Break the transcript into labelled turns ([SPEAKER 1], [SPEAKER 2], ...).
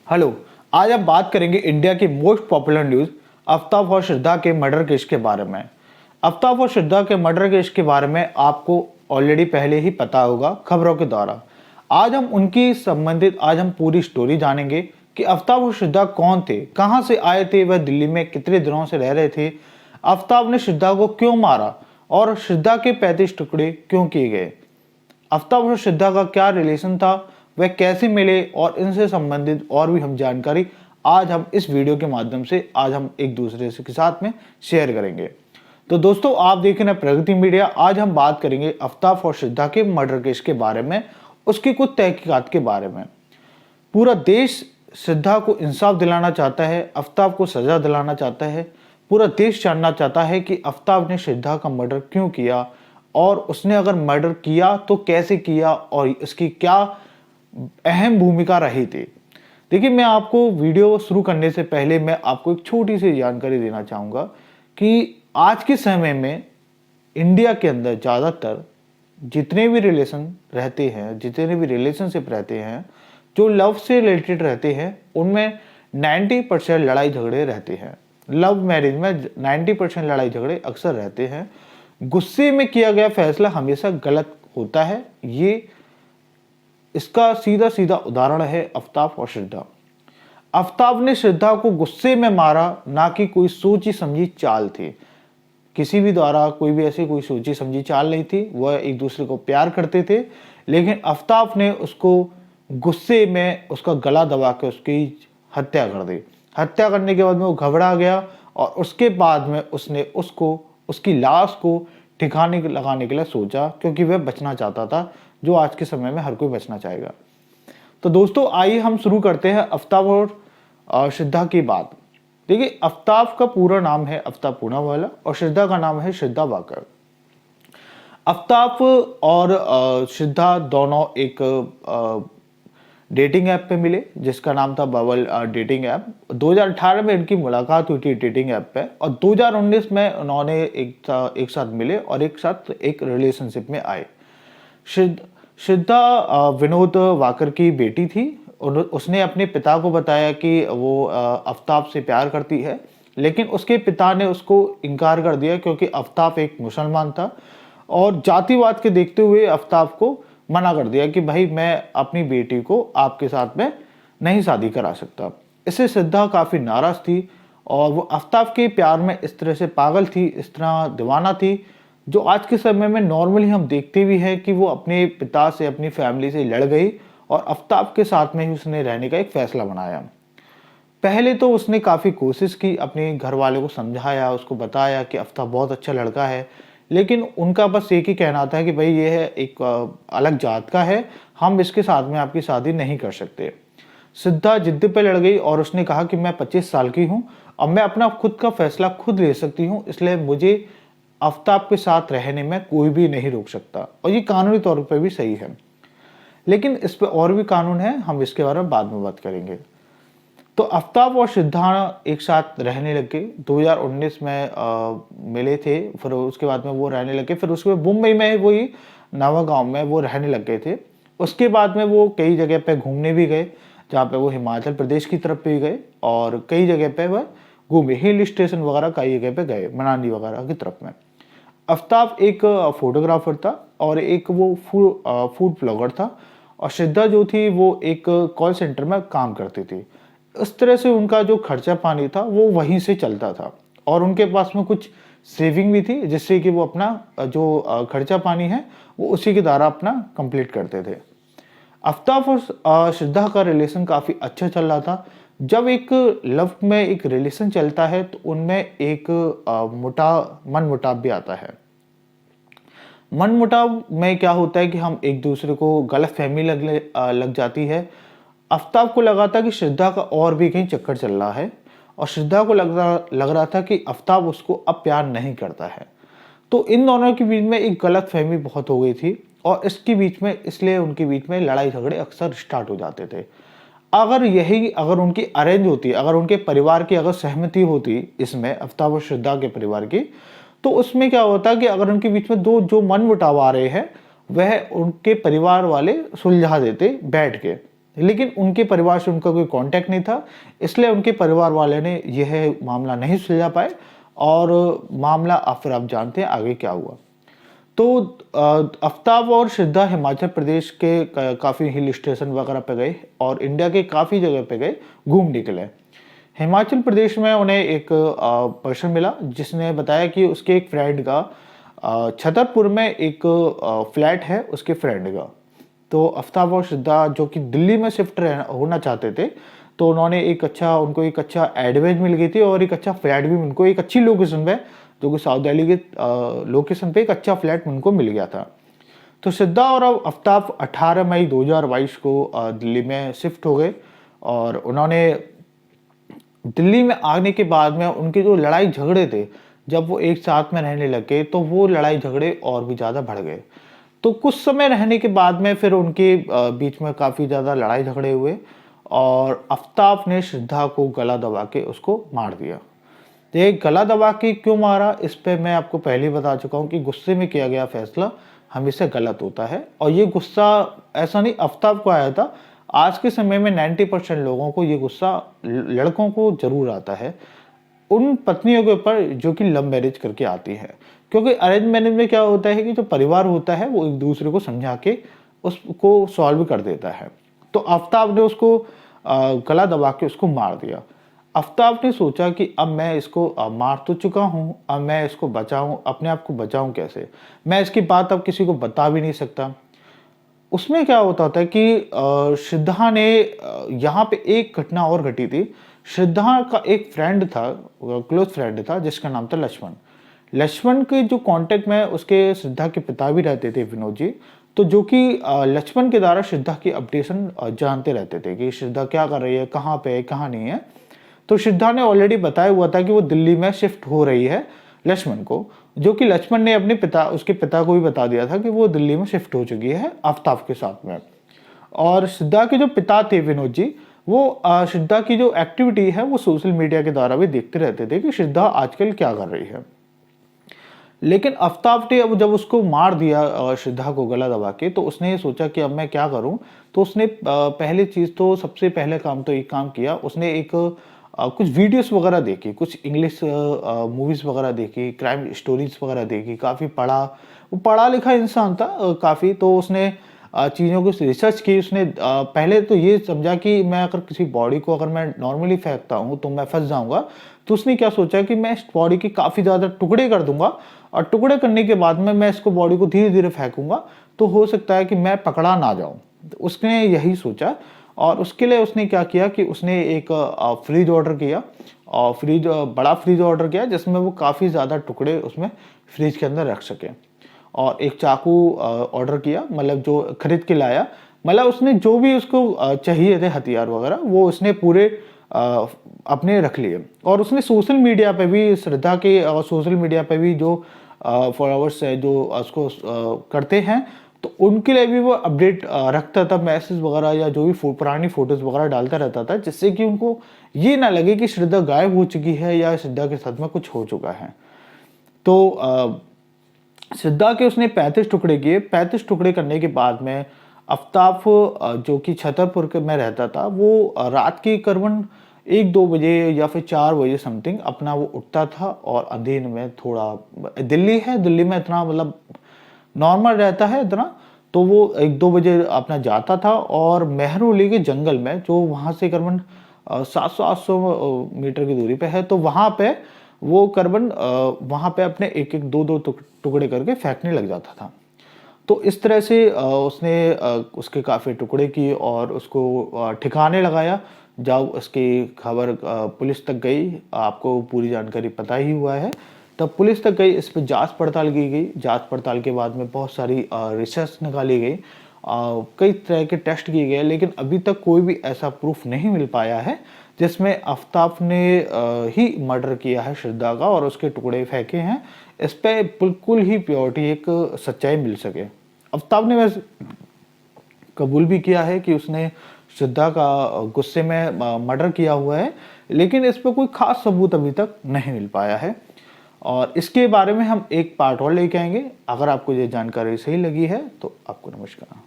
[SPEAKER 1] Hello. आज हम बात करेंगे इंडिया की मोस्ट पॉपुलर न्यूज़ आफ्ताब और श्रद्धा के मर्डर केस के बारे में। आफ्ताब और श्रद्धा के मर्डर केस के बारे में आपको ऑलरेडी पहले ही पता होगा खबरों के द्वारा। आज हम उनकी संबंधित पूरी स्टोरी जानेंगे कि आफ्ताब और श्रद्धा कौन थे, कहां से आए थे, वह दिल्ली में कितने दिनों से रह रहे थे, आफ्ताब ने श्रद्धा को क्यों मारा और श्रद्धा के 35 टुकड़े क्यों किए गए, आफ्ताब और श्रद्धा का क्या रिलेशन था, वह कैसे मिले और इनसे संबंधित और भी हम जानकारी आज हम इस वीडियो के माध्यम से आज हम एक दूसरे के साथ में शेयर करेंगे। तो दोस्तों, आप देख रहे हैं प्रगति मीडिया। आज हम बात करेंगे आफ्ताब और श्रद्धा के मर्डर केस के बारे में, उसकी कुछ तहकीकात के बारे में। पूरा देश श्रद्धा को इंसाफ दिलाना चाहता है, आफ्ताब को सजा दिलाना चाहता है। पूरा देश जानना चाहता है कि आफ्ताब ने श्रद्धा का मर्डर क्यों किया और उसने अगर मर्डर किया तो कैसे किया और इसकी क्या अहम भूमिका रही थी। देखिए, मैं आपको वीडियो शुरू करने से पहले मैं आपको एक छोटी सी जानकारी देना चाहूँगा कि आज के समय में इंडिया के अंदर ज़्यादातर जितने भी रिलेशन रहते हैं, जितने भी रिलेशनशिप रहते हैं जो लव से रिलेटेड रहते हैं, उनमें 90% लड़ाई झगड़े रहते हैं। लव मैरिज में 90% लड़ाई झगड़े अक्सर रहते हैं। गुस्से में किया गया फैसला हमेशा गलत होता है। ये इसका सीधा सीधा उदाहरण है आफ्ताब और श्रद्धा। आफ्ताब ने श्रद्धा को गुस्से में मारा, ना कि कोई सोची समझी चाल थी। किसी भी द्वारा कोई भी ऐसी कोई सोची समझी चाल नहीं थी। वह एक दूसरे को प्यार करते थे, लेकिन आफ्ताब ने उसको गुस्से में उसका गला दबा के उसकी हत्या कर दी। हत्या करने के बाद में वो घबरा गया और उसके बाद में उसने उसकी लाश को ठिकाने लगाने के लिए सोचा, क्योंकि वह बचना चाहता था, जो आज के समय में हर कोई बचना चाहेगा। तो दोस्तों, आइए हम शुरू करते हैं आफ्ताब और श्रद्धा की बात। देखिए, आफ्ताब का पूरा नाम है आफ्ताब पूनावाला और श्रद्धा का नाम है श्रद्धा वाकर। आफ्ताब और श्रद्धा दोनों एक डेटिंग ऐप पे मिले, जिसका नाम था बबल डेटिंग ऐप। 2018 में इनकी मुलाकात हुई थी डेटिंग ऐप पे और 2019 में उन्होंने एक साथ मिले और एक साथ एक रिलेशनशिप में आए। श्रद्धा विनोद वाकर की बेटी थी। उसने अपने पिता को बताया कि वो आफ्ताब से प्यार करती है, लेकिन उसके पिता ने उसको इनकार कर दिया, क्योंकि आफ्ताब एक मुसलमान था और जातिवाद के देखते हुए आफ्ताब को मना कर दिया कि भाई, मैं अपनी बेटी को आपके साथ में नहीं शादी करा सकता। इससे श्रद्धा काफ़ी नाराज़ थी और वो आफ्ताब के प्यार में इस तरह से पागल थी, इस तरह दीवाना थी, जो आज के समय में नॉर्मली हम देखते भी हैं कि वो अपने पिता से, अपनी फैमिली से लड़ गई और आफ्ताब के साथ में ही उसने रहने का एक फ़ैसला बनाया। पहले तो उसने काफ़ी कोशिश की, अपने घर वालों को समझाया, उसको बताया कि आफ्ताब बहुत अच्छा लड़का है, लेकिन उनका बस एक ही कहना था कि भाई, ये है एक अलग जात का है, हम इसके साथ में आपकी शादी नहीं कर सकते। श्रद्धा जिद्द पे लड़ गई और उसने कहा कि मैं 25 साल की हूँ और मैं अपना खुद का फैसला खुद ले सकती हूँ, इसलिए मुझे आफ्ताब के साथ रहने में कोई भी नहीं रोक सकता। और ये कानूनी तौर पर भी सही है, लेकिन इस पर और भी कानून है, हम इसके बारे में बाद में बात करेंगे। तो आफ्ताब और श्रद्धा एक साथ रहने लगे। 2019 में मिले थे, फिर उसके बाद में वो रहने लगे। फिर उसके बाद मुंबई में वही नवागांव में वो रहने लग गए थे। उसके बाद में वो कई जगह पे घूमने भी गए, जहाँ पे वो हिमाचल प्रदेश की तरफ भी गए और कई जगह पे वह घूमे, हिल स्टेशन वगैरह कई जगह पे गए, मनाली वगैरह की तरफ में। आफ्ताब एक फोटोग्राफर था और एक वो फूड ब्लॉगर था और श्रद्धा जो थी वो एक कॉल सेंटर में काम करती थी। इस तरह से उनका जो खर्चा पानी था वो वहीं से चलता था और उनके पास में कुछ सेविंग भी थी, जिससे कि वो अपना जो खर्चा पानी है वो उसी के द्वारा अपना कंप्लीट करते थे। आफ्ताब और श्रद्धा का रिलेशन काफ़ी अच्छा चल रहा था। जब एक लव में एक रिलेशन चलता है तो उनमें एक मन मुटाव भी आता है। मन मुटाव में क्या होता है कि हम एक दूसरे को गलत फहमी लग जाती है। आफ्ताब को लगा था कि श्रद्धा का और भी कहीं चक्कर चल रहा है और श्रद्धा को लग रहा था कि आफ्ताब उसको अब प्यार नहीं करता है। तो इन दोनों के बीच में एक गलत फहमी बहुत हो गई थी और इसलिए उनके बीच में लड़ाई झगड़े अक्सर स्टार्ट हो जाते थे। अगर उनकी अरेंज होती, अगर उनके परिवार की अगर सहमति होती इसमें, आफ्ताब और श्रद्धा के परिवार की, तो उसमें क्या होता कि अगर उनके बीच में दो जो मन मुटाव आ रहे हैं वह उनके परिवार वाले सुलझा देते बैठ के। लेकिन उनके परिवार से उनका कोई कांटेक्ट नहीं था, इसलिए उनके परिवार वाले ने यह मामला नहीं सुलझा पाए और मामला फिर आप जानते हैं आगे क्या हुआ। तो आफ्ताब और श्रद्धा हिमाचल प्रदेश के काफ़ी हिल स्टेशन वगैरह पे गए और इंडिया के काफ़ी जगह पे गए घूमने के लिए। हिमाचल प्रदेश में उन्हें एक पर्सन मिला जिसने बताया कि उसके एक फ्रेंड का छतरपुर में एक फ्लैट है उसके फ्रेंड का। तो आफ्ताब और श्रद्धा जो कि दिल्ली में शिफ्ट होना चाहते थे, तो उन्होंने उनको एक अच्छा एडवाइस मिल गई थी और एक अच्छा फ्लैट भी उनको एक अच्छी लोकेशन पे, जो कि साउथ दिल्ली के लोकेशन पे एक अच्छा फ्लैट उनको मिल गया था। तो श्रद्धा और आफ्ताब 18 मई 2022 को दिल्ली में शिफ्ट हो गए और उन्होंने दिल्ली में आने के बाद में उनके जो लड़ाई झगड़े थे, जब वो एक साथ में रहने लगे तो वो लड़ाई झगड़े और भी ज़्यादा बढ़ गए। तो कुछ समय रहने के बाद में फिर उनके बीच में काफ़ी ज़्यादा लड़ाई झगड़े हुए और आफ्ताब ने श्रद्धा को गला दबा के उसको मार दिया। तो ये गला दबा के क्यों मारा, इस पे मैं आपको पहले ही बता चुका हूँ कि गुस्से में किया गया फैसला हमेशा गलत होता है और ये गुस्सा ऐसा नहीं आफ्ताब को आया था, आज के समय में 90% लोगों को ये गुस्सा लड़कों को जरूर आता है उन पत्नियों के ऊपर जो कि लव मैरिज करके आती है। क्योंकि अरेंज मैरिज में क्या होता है कि जो परिवार होता है वो एक दूसरे को समझा के उसको सॉल्व कर देता है। तो आफ्ताब ने उसको गला दबा के उसको मार दिया। आफ्ताब ने सोचा कि अब मैं इसको मार तो चुका हूँ, अब मैं इसको बचाऊं, अपने आप को बचाऊं कैसे, मैं इसकी बात अब किसी को बता भी नहीं सकता। उसमें क्या होता था कि श्रद्धा ने यहाँ पे एक घटना और घटी थी। श्रद्धा का एक फ्रेंड था, क्लोज फ्रेंड था जिसका नाम था लक्ष्मण। लक्ष्मण के जो कांटेक्ट में उसके श्रद्धा के पिता भी रहते थे विनोद जी, तो जो कि लक्ष्मण के द्वारा श्रद्धा की अपडेशन जानते रहते थे कि श्रद्धा क्या कर रही है, कहाँ पे है, कहाँ नहीं है। तो श्रद्धा ने ऑलरेडी बताया हुआ था कि वो दिल्ली में शिफ्ट हो रही है लक्ष्मण को, जो कि लक्ष्मण ने उसके पिता को भी बता दिया था कि वो दिल्ली में शिफ्ट हो चुकी है आफ्ताब के साथ में। और श्रद्धा के जो पिता थे विनोद जी, वो श्रद्धा की जो एक्टिविटी है वो सोशल मीडिया के द्वारा भी देखते रहते थे कि श्रद्धा आजकल क्या कर रही है। लेकिन आफ्ताब ने अब जब उसको मार दिया श्रद्धा को गला दबा के, तो उसने ये सोचा कि अब मैं क्या करूं। तो उसने पहली चीज तो सबसे पहले काम तो एक काम किया, उसने एक कुछ वीडियोस वगैरह देखी, कुछ इंग्लिश मूवीज वगैरह देखी, क्राइम स्टोरीज वगैरह देखी, काफ़ी पढ़ा। वो पढ़ा लिखा इंसान था काफ़ी, तो उसने चीज़ों को रिसर्च की। उसने पहले तो ये समझा कि मैं अगर किसी बॉडी को अगर मैं नॉर्मली फेंकता हूँ तो मैं फंस जाऊँगा। तो उसने क्या सोचा कि मैं इस बॉडी के काफ़ी ज़्यादा टुकड़े कर दूंगा और टुकड़े करने के बाद में मैं इसको बॉडी को धीरे धीरे फेंकूंगा, तो हो सकता है कि मैं पकड़ा ना जाऊँ। उसने यही सोचा और उसके लिए उसने क्या किया कि उसने एक फ्रिज ऑर्डर किया और बड़ा फ्रिज ऑर्डर किया जिसमें वो काफ़ी ज़्यादा टुकड़े उसमें फ्रिज के अंदर रख सके। और एक चाकू ऑर्डर किया, मतलब जो खरीद के लाया, मतलब उसने जो भी उसको चाहिए थे हथियार वगैरह वो उसने पूरे अपने रख लिए। और उसने सोशल मीडिया पे भी श्रद्धा के सोशल मीडिया पे भी जो फॉलोअर्स है जो उसको करते हैं, तो उनके लिए भी वो अपडेट रखता था, मैसेज वगैरह या जो भी पुरानी फोटोज वगैरह डालता रहता था, जिससे कि उनको ये ना लगे कि श्रद्धा गायब हो चुकी है या श्रद्धा के साथ में कुछ हो चुका है। तो श्रद्धा के उसने 35 टुकड़े किए। 35 टुकड़े करने के बाद में आफ्ताब जो कि छतरपुर में रहता था, वो रात की करीबन 1-2 बजे या फिर 4 बजे समथिंग अपना वो उठता था और अंधेरे में, थोड़ा दिल्ली है, दिल्ली में इतना मतलब नॉर्मल रहता है इतना, तो वो 1-2 बजे अपना जाता था और मेहरौली के जंगल में, जो वहाँ से करीबन 700-800 मीटर की दूरी पे है, तो वहाँ पे वो करीबन वहाँ पे अपने एक-एक 2-2 टुकड़े करके फेंकने लग जाता था। तो इस तरह से उसने उसके काफ़ी टुकड़े किए और उसको ठिकाने लगाया। जब उसकी खबर पुलिस तक गई, आपको पूरी जानकारी पता ही हुआ है, तब पुलिस तक गई, इस पर जांच पड़ताल की गई। जांच पड़ताल के बाद में बहुत सारी रिसर्च निकाली गई, कई तरह के टेस्ट किए गए, लेकिन अभी तक कोई भी ऐसा प्रूफ नहीं मिल पाया है जिसमें आफ्ताब ने ही मर्डर किया है श्रद्धा का और उसके टुकड़े फेंके हैं। इस पे बिल्कुल ही प्योरिटी एक सच्चाई मिल सके। आफ्ताब ने वैसे कबूल भी किया है कि उसने श्रद्धा का गुस्से में मर्डर किया हुआ है, लेकिन इस पर कोई खास सबूत अभी तक नहीं मिल पाया है। और इसके बारे में हम एक पार्ट और लेके आएंगे। अगर आपको ये जानकारी सही लगी है तो आपको नमस्कार।